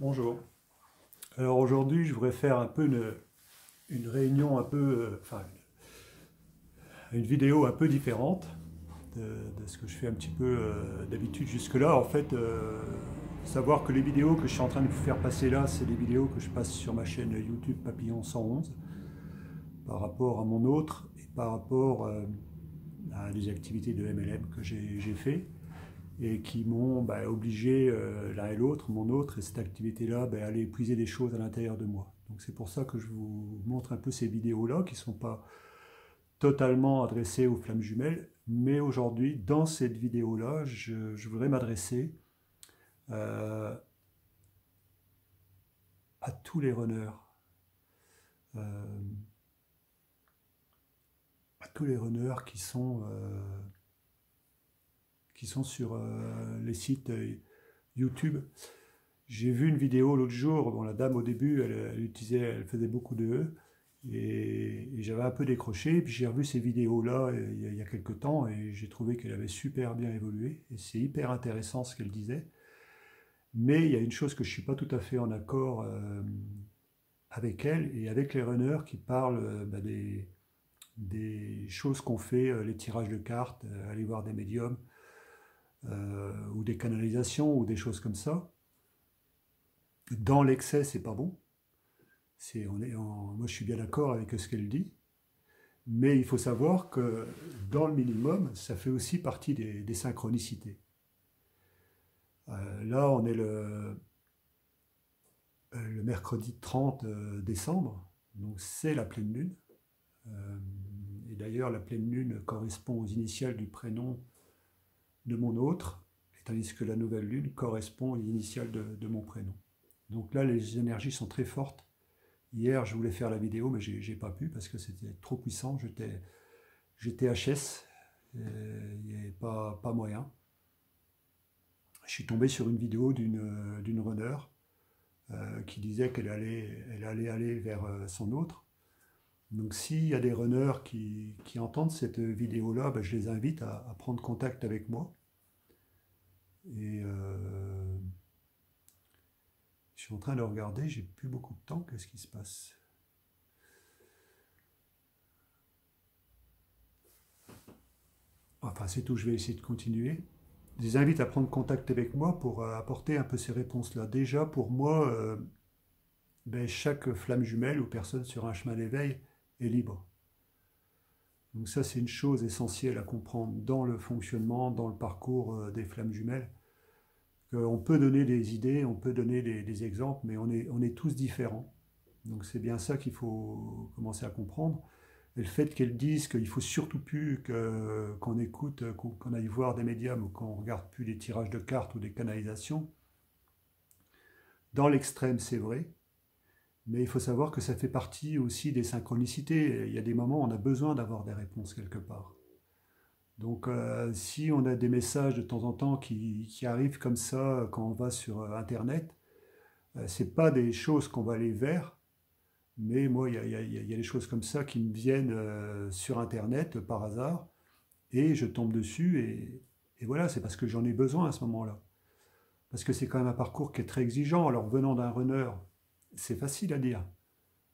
Bonjour. Alors aujourd'hui, je voudrais faire un peu une réunion un peu, enfin une vidéo un peu différente de ce que je fais un petit peu d'habitude jusque-là. En fait, savoir que les vidéos que je suis en train de vous faire passer là, c'est des vidéos que je passe sur ma chaîne YouTube Papillon 111 par rapport à mon autre et par rapport à des activités de MLM que j'ai fait et qui m'ont obligé l'un et l'autre, mon autre et cette activité-là, à aller épuiser des choses à l'intérieur de moi. Donc c'est pour ça que je vous montre un peu ces vidéos-là qui ne sont pas totalement adressées aux flammes jumelles, mais aujourd'hui, dans cette vidéo-là, je voudrais m'adresser euh, à tous les runners, euh, à tous les runners qui sont sur les sites YouTube. J'ai vu une vidéo l'autre jour, bon, la dame au début, elle faisait beaucoup de E, et j'avais un peu décroché, puis j'ai revu ces vidéos-là il y a quelques temps, et j'ai trouvé qu'elle avait super bien évolué, et c'est hyper intéressant ce qu'elle disait, mais il y a une chose que je ne suis pas tout à fait en accord avec elle, et avec les runners qui parlent des choses qu'on fait, les tirages de cartes, aller voir des médiums, ou des canalisations, ou des choses comme ça. Dans l'excès, c'est pas bon. Moi, je suis bien d'accord avec ce qu'elle dit, mais il faut savoir que dans le minimum, ça fait aussi partie des synchronicités. Là, on est le mercredi 30 décembre, donc c'est la pleine lune. Euh, et d'ailleurs, la pleine lune correspond aux initiales du prénom de mon autre, tandis que la nouvelle lune correspond aux initiales de mon prénom. Donc là, les énergies sont très fortes. Hier, je voulais faire la vidéo, mais j'ai pas pu parce que c'était trop puissant. J'étais HS, il n'y avait pas moyen. Je suis tombé sur une vidéo d'une runner qui disait elle allait aller vers son autre. Donc s'il y a des runners qui entendent cette vidéo-là, je les invite à prendre contact avec moi. Et je suis en train de regarder, j'ai plus beaucoup de temps, qu'est-ce qui se passe? Enfin, c'est tout, je vais essayer de continuer. Je les invite à prendre contact avec moi pour apporter un peu ces réponses-là. Déjà, pour moi, chaque flamme jumelle ou personne sur un chemin d'éveil est libre. Donc ça, c'est une chose essentielle à comprendre dans le fonctionnement, dans le parcours des flammes jumelles. On peut donner des idées, on peut donner des exemples, mais on est tous différents. Donc c'est bien ça qu'il faut commencer à comprendre. Et le fait qu'elles disent qu'il faut surtout plus qu'on écoute, qu'on aille voir des médiums ou qu'on regarde plus des tirages de cartes ou des canalisations, dans l'extrême c'est vrai, mais il faut savoir que ça fait partie aussi des synchronicités. Il y a des moments où on a besoin d'avoir des réponses quelque part. Donc si on a des messages de temps en temps qui arrivent comme ça quand on va sur Internet, c'est pas des choses qu'on va aller vers, mais moi il y a des choses comme ça qui me viennent sur Internet par hasard, et je tombe dessus, et voilà, c'est parce que j'en ai besoin à ce moment-là. Parce que c'est quand même un parcours qui est très exigeant. Alors venant d'un runner, c'est facile à dire,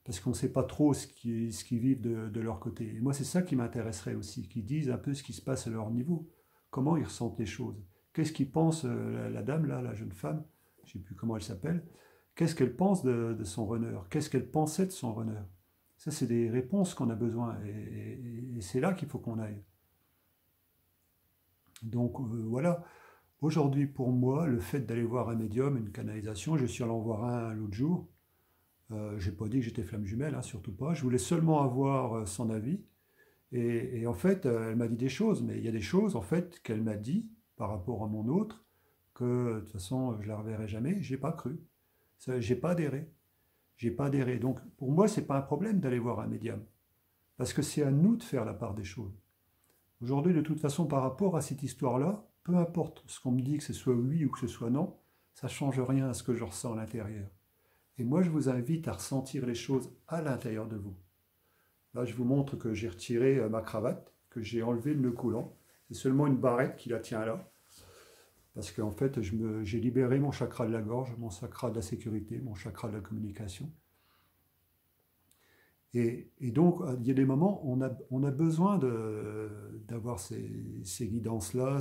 parce qu'on ne sait pas trop ce qu'ils vivent de leur côté. Et moi, c'est ça qui m'intéresserait aussi, qu'ils disent un peu ce qui se passe à leur niveau, comment ils ressentent les choses. Qu'est-ce qu'ils pensent, la dame, là, la jeune femme, je ne sais plus comment elle s'appelle, qu'est-ce qu'elle pense de son runner, qu'est-ce qu'elle pensait de son runner. Ça, c'est des réponses qu'on a besoin, et c'est là qu'il faut qu'on aille. Donc voilà, aujourd'hui pour moi, le fait d'aller voir un médium, une canalisation, je suis allé en voir un l'autre jour. J'ai pas dit que j'étais flamme jumelle, hein, surtout pas. Je voulais seulement avoir son avis. Et en fait, elle m'a dit des choses, mais il y a des choses en fait qu'elle m'a dit par rapport à mon autre que de toute façon je la reverrai jamais. J'ai pas cru, j'ai pas adhéré, j'ai pas adhéré. Donc pour moi, c'est pas un problème d'aller voir un médium, parce que c'est à nous de faire la part des choses. Aujourd'hui, de toute façon, par rapport à cette histoire-là, peu importe ce qu'on me dit, que ce soit oui ou que ce soit non, ça change rien à ce que je ressens à l'intérieur. Et moi, je vous invite à ressentir les choses à l'intérieur de vous. Là, je vous montre que j'ai retiré ma cravate, que j'ai enlevé le nœud coulant. C'est seulement une barrette qui la tient là, parce qu'en fait, j'ai libéré mon chakra de la gorge, mon chakra de la sécurité, mon chakra de la communication. Et donc, il y a des moments où on a besoin d'avoir ces guidances-là,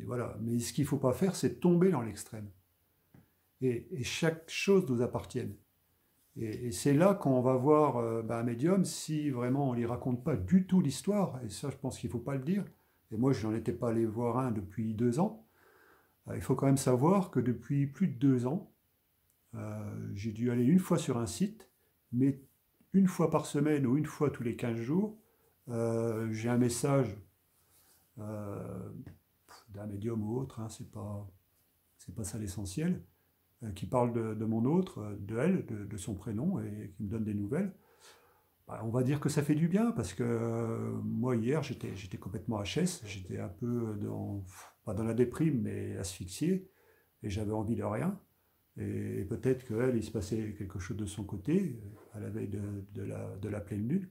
voilà. Mais ce qu'il ne faut pas faire, c'est tomber dans l'extrême. Et chaque chose nous appartient. Et c'est là qu'on va voir un médium si vraiment on ne lui raconte pas du tout l'histoire. Et ça, je pense qu'il ne faut pas le dire. Et moi, je n'en étais pas allé voir un depuis 2 ans. Il faut quand même savoir que depuis plus de 2 ans, j'ai dû aller une fois sur un site, mais une fois par semaine ou une fois tous les 15 jours, j'ai un message euh, d'un médium ou autre, hein, c'est pas ça l'essentiel, qui parle de mon autre, de elle, de son prénom, et qui me donne des nouvelles. On va dire que ça fait du bien, parce que moi hier j'étais complètement HS, j'étais un peu pas dans la déprime, mais asphyxié, et j'avais envie de rien. Et peut-être qu'elle, il se passait quelque chose de son côté, à la veille de la pleine lune.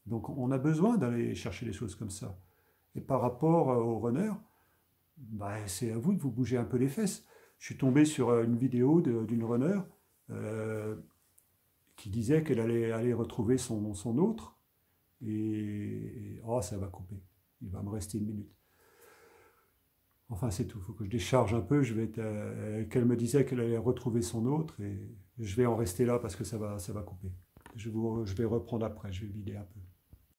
Donc on a besoin d'aller chercher des choses comme ça. Et par rapport au runner, c'est à vous de vous bouger un peu les fesses. Je suis tombé sur une vidéo d'une runner euh, qui disait qu'elle allait aller retrouver son autre. Oh, ça va couper. Il va me rester 1 minute. Enfin, c'est tout. Il faut que je décharge un peu. Qu'elle me disait qu'elle allait retrouver son autre et je vais en rester là parce que ça va couper. Je vais reprendre après. Je vais vider un peu.